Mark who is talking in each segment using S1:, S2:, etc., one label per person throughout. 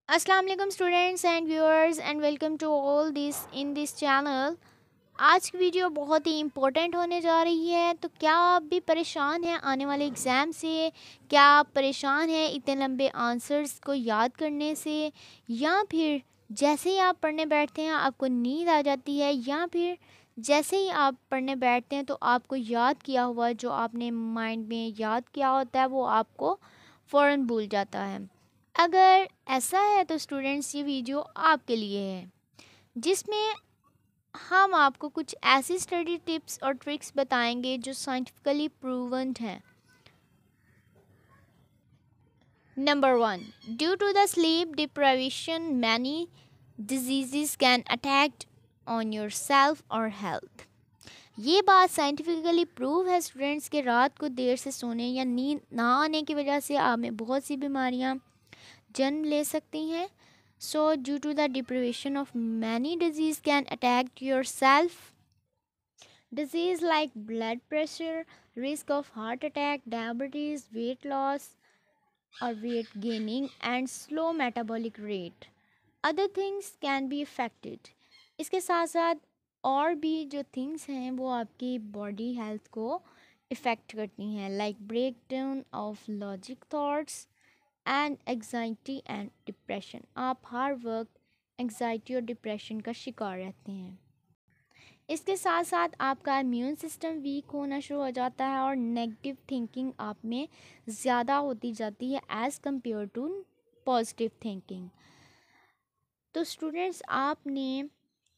S1: अस्सलाम वालेकुम students and viewers and welcome to all this in this channel. आज की वीडियो बहुत ही इम्पोर्टेंट होने जा रही है। तो क्या आप भी परेशान हैं आने वाले एग्ज़ाम से? क्या आप परेशान हैं इतने लंबे आंसर्स को याद करने से, या फिर जैसे ही आप पढ़ने बैठते हैं आपको नींद आ जाती है, या फिर जैसे ही आप पढ़ने बैठते हैं तो आपको याद किया हुआ जो आपने माइंड में याद किया होता है वो आपको फ़ौरन भूल जाता है? अगर ऐसा है तो स्टूडेंट्स ये वीडियो आपके लिए है, जिसमें हम आपको कुछ ऐसी स्टडी टिप्स और ट्रिक्स बताएंगे जो साइंटिफिकली प्रूवन हैं। Number one, due to the sleep deprivation many diseases can attack on your self और हेल्थ। ये बात साइंटिफिकली प्रूव है स्टूडेंट्स के रात को देर से सोने या नींद ना आने की वजह से आप में बहुत सी बीमारियां जन्म ले सकती हैं। So, due to the deprivation of many disease can attack yourself. Disease like blood pressure, risk of heart attack, diabetes, weight loss or weight gaining, and slow metabolic rate. Other things can be affected. इसके साथ साथ और भी जो things हैं वो आपकी body health को इफ़ेक्ट करती हैं, like break down of logic thoughts and anxiety and depression. आप हर वक्त एग्जाइटी और डिप्रेशन का शिकार रहते हैं। इसके साथ साथ आपका इम्यून सिस्टम वीक होना शुरू हो जाता है और नेगेटिव थिंकिंग आप में ज़्यादा होती जाती है as compare to positive thinking. तो स्टूडेंट्स, आपने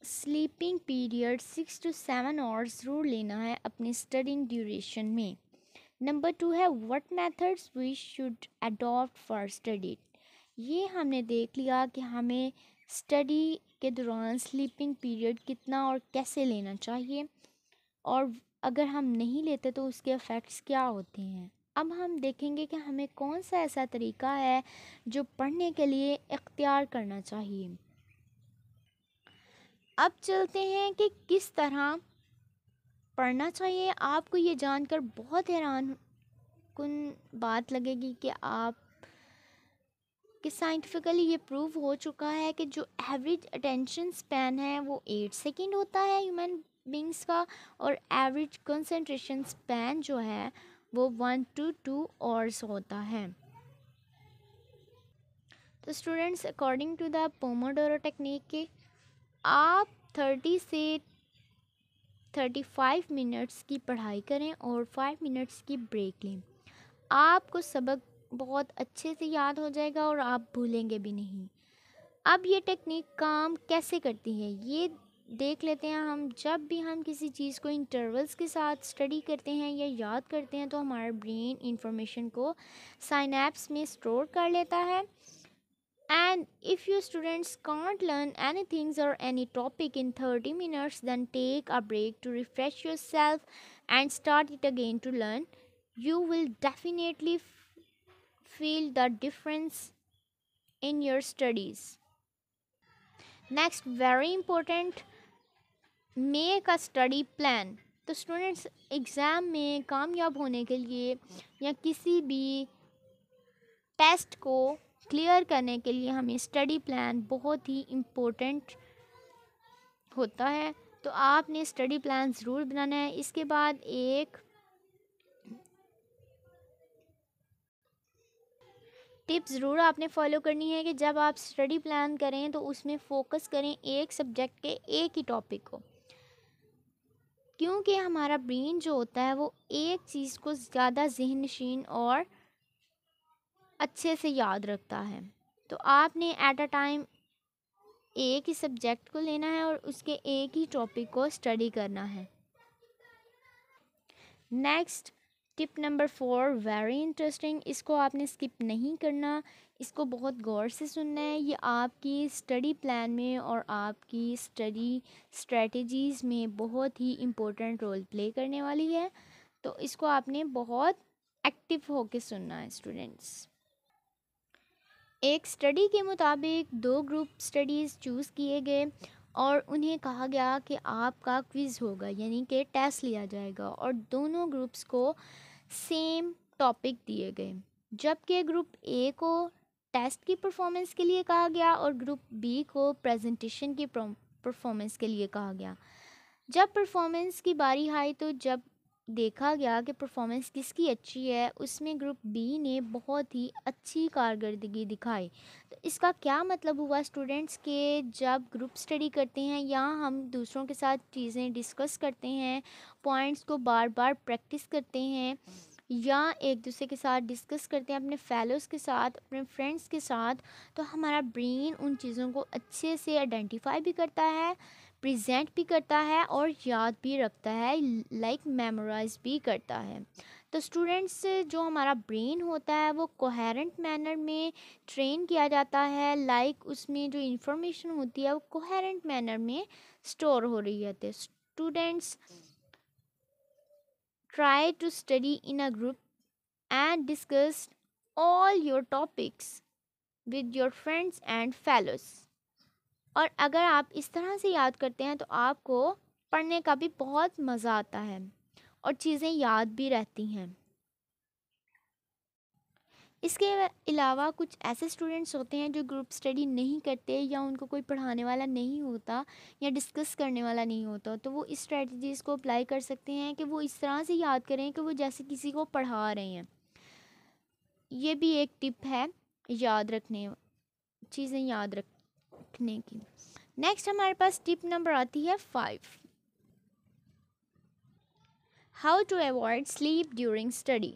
S1: स्लीपिंग पीरियड 6 to 7 आवर्स ज़रूर लेना है अपनी स्टडिंग ड्यूरेशन में। नंबर टू है what methods we should adopt for study. ये हमने देख लिया कि हमें स्टडी के दौरान स्लीपिंग पीरियड कितना और कैसे लेना चाहिए, और अगर हम नहीं लेते तो उसके इफ़ेक्ट्स क्या होते हैं। अब हम देखेंगे कि हमें कौन सा ऐसा तरीका है जो पढ़ने के लिए इख्तियार करना चाहिए। अब चलते हैं कि किस तरह पढ़ना चाहिए। आपको ये जानकर बहुत हैरान कुन बात लगेगी कि साइंटिफिकली ये प्रूव हो चुका है कि जो एवरेज अटेंशन स्पैन है वो 8 सेकेंड होता है ह्यूमन बींग्स का, और एवरेज कंसंट्रेशन स्पैन जो है वो 1 to 2 आवर्स होता है। तो students, according to the pomodoro technique के आप 30 से 35 मिनट्स की पढ़ाई करें और 5 मिनट्स की ब्रेक लें। आपको सबक बहुत अच्छे से याद हो जाएगा और आप भूलेंगे भी नहीं। अब ये टेक्निक काम कैसे करती है ये देख लेते हैं हम। जब भी हम किसी चीज़ को इंटरवल्स के साथ स्टडी करते हैं या याद करते हैं तो हमारा ब्रेन इंफॉर्मेशन को साइनैप्स में स्टोर कर लेता है। And if you students can't learn anything or any topic in 30 minutes, then take a break to refresh yourself and start it again to learn. You will definitely feel the difference in your studies. Next, very important, make a study plan. तो students, exam में कामयाब होने के लिए या किसी भी test को क्लियर करने के लिए हमें स्टडी प्लान बहुत ही इम्पोर्टेंट होता है। तो आपने स्टडी प्लान ज़रूर बनाना है। इसके बाद एक टिप ज़रूर आपने फॉलो करनी है कि जब आप स्टडी प्लान करें तो उसमें फ़ोकस करें एक सब्जेक्ट के एक ही टॉपिक को, क्योंकि हमारा ब्रेन जो होता है वो एक चीज़ को ज़्यादा ज़हन नशीन और अच्छे से याद रखता है। तो आपने एट अ टाइम एक ही सब्जेक्ट को लेना है और उसके एक ही टॉपिक को स्टडी करना है। Next, tip number 4 very interesting, इसको आपने स्किप नहीं करना, इसको बहुत गौर से सुनना है। ये आपकी स्टडी प्लान में और आपकी स्टडी स्ट्रेटजीज़ में बहुत ही इम्पोर्टेंट रोल प्ले करने वाली है। तो इसको आपने बहुत एक्टिव होके सुनना है स्टूडेंट्स। एक स्टडी के मुताबिक 2 ग्रुप स्टडीज़ चूज़ किए गए और उन्हें कहा गया कि आपका क्विज़ होगा, यानी कि टेस्ट लिया जाएगा, और दोनों ग्रुप्स को सेम टॉपिक दिए गए। जबकि ग्रुप ए को टेस्ट की परफॉर्मेंस के लिए कहा गया और ग्रुप बी को प्रेजेंटेशन की परफॉर्मेंस के लिए कहा गया। जब परफॉर्मेंस की बारी आई तो जब देखा गया कि परफॉर्मेंस किसकी अच्छी है, उसमें ग्रुप बी ने बहुत ही अच्छी कारकर्दगी दिखाई। तो इसका क्या मतलब हुआ स्टूडेंट्स के जब ग्रुप स्टडी करते हैं या हम दूसरों के साथ चीज़ें डिस्कस करते हैं, पॉइंट्स को बार बार प्रैक्टिस करते हैं या एक दूसरे के साथ डिस्कस करते हैं अपने फेलोज़ के साथ, अपने फ्रेंड्स के साथ, तो हमारा ब्रेन उन चीज़ों को अच्छे से आइडेंटिफाई भी करता है, प्रेजेंट भी करता है और याद भी रखता है, लाइक मेमोराइज भी करता है। तो स्टूडेंट्स जो हमारा ब्रेन होता है वो कोहेरेंट मैनर में ट्रेन किया जाता है, लाइक उसमें जो इंफॉर्मेशन होती है वो कोहेरेंट मैनर में स्टोर हो रही है। तो students try to study in a group and discuss all your topics with your friends and fellows। और अगर आप इस तरह से याद करते हैं तो आपको पढ़ने का भी बहुत मज़ा आता है और चीज़ें याद भी रहती हैं। इसके अलावा कुछ ऐसे स्टूडेंट्स होते हैं जो ग्रुप स्टडी नहीं करते या उनको कोई पढ़ाने वाला नहीं होता या डिस्कस करने वाला नहीं होता, तो वो इस स्ट्रेटजीज़ को अप्लाई कर सकते हैं कि वो इस तरह से याद करें कि वो जैसे किसी को पढ़ा रहे हैं। ये भी एक टिप है याद रखने, चीज़ें याद रखने की। नेक्स्ट हमारे पास टिप नंबर आती है 5, how to avoid sleep during study.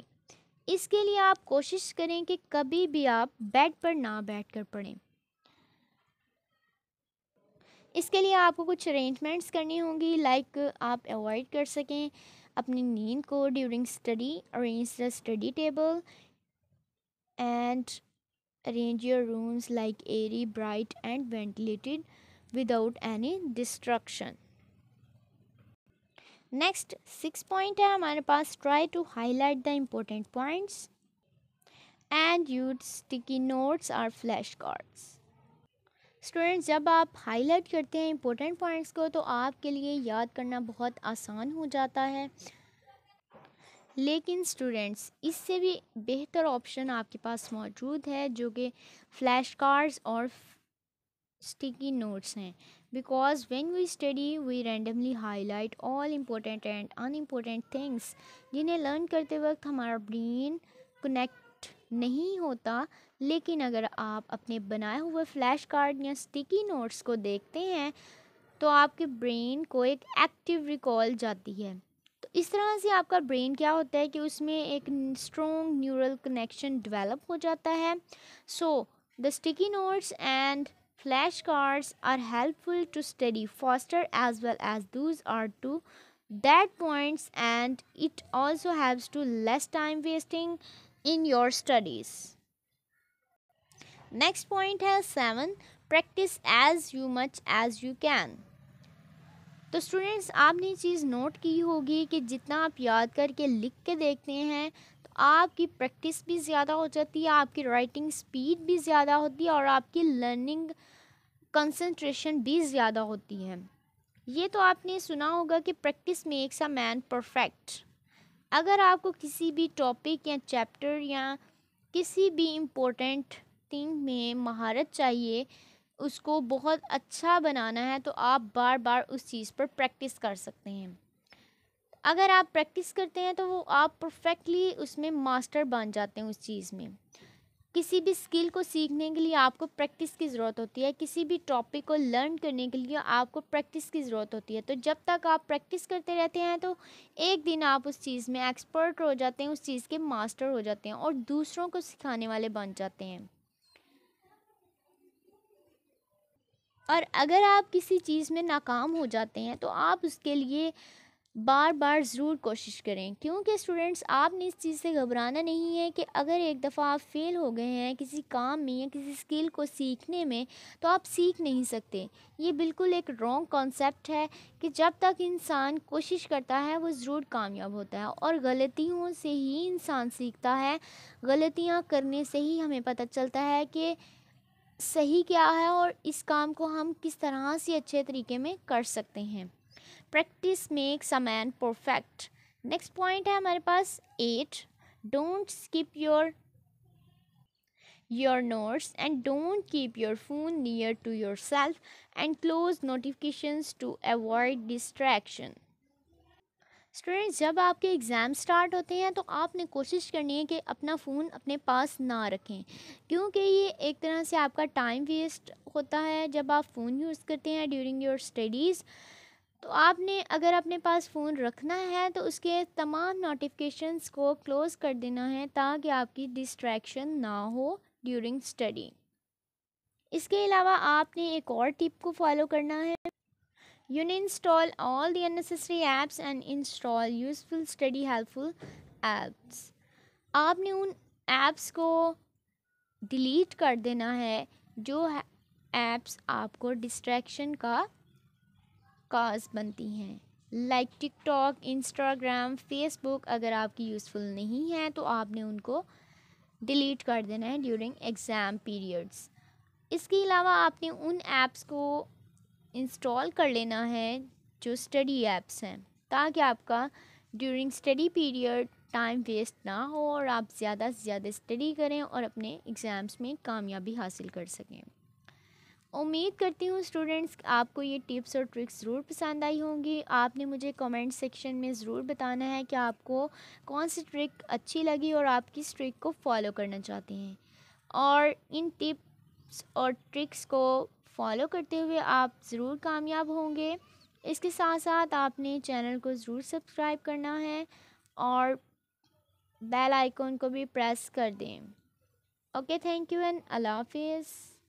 S1: इसके लिए आप कोशिश करें कि कभी भी आप बेड पर ना बैठकर पढ़ें। इसके लिए आपको कुछ अरेंजमेंट्स करनी होंगी, लाइक आप अवॉइड कर सकें अपनी नींद को during study. Arrange the study table and arrange your rooms like airy, bright and ventilated without any distraction। Next 6 point है हमारे पास, try to highlight the important points and use sticky notes और flash cards. Students जब आप highlight करते हैं important points को तो आपके लिए याद करना बहुत आसान हो जाता है, लेकिन स्टूडेंट्स इससे भी बेहतर ऑप्शन आपके पास मौजूद है जो कि फ्लैश कार्ड्स और sticky notes हैं। because when we study we randomly highlight all important and unimportant things जिन्हें लर्न करते वक्त हमारा ब्रेन कनेक्ट नहीं होता, लेकिन अगर आप अपने बनाए हुए फ्लैश कार्ड या स्टिकी नोट्स को देखते हैं तो आपके ब्रेन को एक एक्टिव रिकॉल जाती है। तो इस तरह से आपका ब्रेन क्या होता है कि उसमें एक स्ट्रॉन्ग न्यूरल कनेक्शन डेवलप हो जाता है। So the sticky notes and flashcards are helpful to study faster as well as those are to that points, and it also helps to less time wasting in your studies। Next point है 7, practice as much as you can। तो students आपने चीज़ note की होगी कि जितना आप याद करके लिख के देखते हैं तो आपकी प्रैक्टिस भी ज़्यादा हो जाती है, आपकी राइटिंग स्पीड भी ज़्यादा होती है और आपकी लर्निंग कंसंट्रेशन भी ज़्यादा होती है। ये तो आपने सुना होगा कि practice makes a man perfect. अगर आपको किसी भी टॉपिक या चैप्टर या किसी भी इम्पोर्टेंट थिंग में महारत चाहिए, उसको बहुत अच्छा बनाना है, तो आप बार बार उस चीज़ पर प्रैक्टिस कर सकते हैं। अगर आप प्रैक्टिस करते हैं तो वो आप परफेक्टली उसमें मास्टर बन जाते हैं उस चीज़ में। किसी भी स्किल को सीखने के लिए आपको प्रैक्टिस की ज़रूरत होती है, किसी भी टॉपिक को लर्न करने के लिए आपको प्रैक्टिस की ज़रूरत होती है। तो जब तक आप प्रैक्टिस करते रहते हैं तो एक दिन आप उस चीज़ में एक्सपर्ट हो जाते हैं, उस चीज़ के मास्टर हो जाते हैं और दूसरों को सिखाने वाले बन जाते हैं। और अगर आप किसी चीज़ में नाकाम हो जाते हैं तो आप उसके लिए बार बार ज़रूर कोशिश करें, क्योंकि स्टूडेंट्स आपने इस चीज़ से घबराना नहीं है कि अगर एक दफ़ा आप फेल हो गए हैं किसी काम में या किसी स्किल को सीखने में तो आप सीख नहीं सकते। ये बिल्कुल एक रॉन्ग कॉन्सेप्ट है कि जब तक इंसान कोशिश करता है वो ज़रूर कामयाब होता है, और गलतियों से ही इंसान सीखता है। गलतियाँ करने से ही हमें पता चलता है कि सही क्या है और इस काम को हम किस तरह से अच्छे तरीके में कर सकते हैं। Practice makes a man perfect. Next point है हमारे पास 8, don't skip your your notes and don't keep your phone near to yourself and close notifications to avoid distraction. Students, जब आपके एग्ज़ाम स्टार्ट होते हैं तो आपने कोशिश करनी है कि अपना फ़ोन अपने पास ना रखें, क्योंकि ये एक तरह से आपका टाइम वेस्ट होता है जब आप फ़ोन यूज़ करते हैं ड्यूरिंग योर स्टडीज़। तो आपने अगर अपने पास फ़ोन रखना है तो उसके तमाम नोटिफिकेशंस को क्लोज़ कर देना है ताकि आपकी डिस्ट्रैक्शन ना हो ड्यूरिंग स्टडी। इसके अलावा आपने एक और टिप को फॉलो करना है। You need install all the unnecessary apps and install useful study helpful apps. आपने उन apps को डिलीट कर देना है जो apps आपको डिस्ट्रैक्शन का काज बनती हैं, लाइक टिकटॉक, इंस्टाग्राम, फेसबुक। अगर आपकी यूज़फुल नहीं है तो आपने उनको डिलीट कर देना है ड्यूरिंग एग्ज़ाम पीरियड्स। इसके अलावा आपने उन ऐप्स को इंस्टॉल कर लेना है जो स्टडी ऐप्स हैं, ताकि आपका during study period time waste ना हो और आप ज़्यादा से ज़्यादा स्टडी करें और अपने एग्ज़ाम्स में कामयाबी हासिल कर सकें। उम्मीद करती हूँ स्टूडेंट्स आपको ये टिप्स और ट्रिक्स ज़रूर पसंद आई होंगी। आपने मुझे कमेंट सेक्शन में ज़रूर बताना है कि आपको कौन सी ट्रिक अच्छी लगी और आप किस ट्रिक को फॉलो करना चाहते हैं, और इन टिप्स और ट्रिक्स को फॉलो करते हुए आप ज़रूर कामयाब होंगे। इसके साथ साथ आपने चैनल को ज़रूर सब्सक्राइब करना है और बेल आइकॉन को भी प्रेस कर दें। ओके, थैंक यू एंड अल्लाह हाफिज़।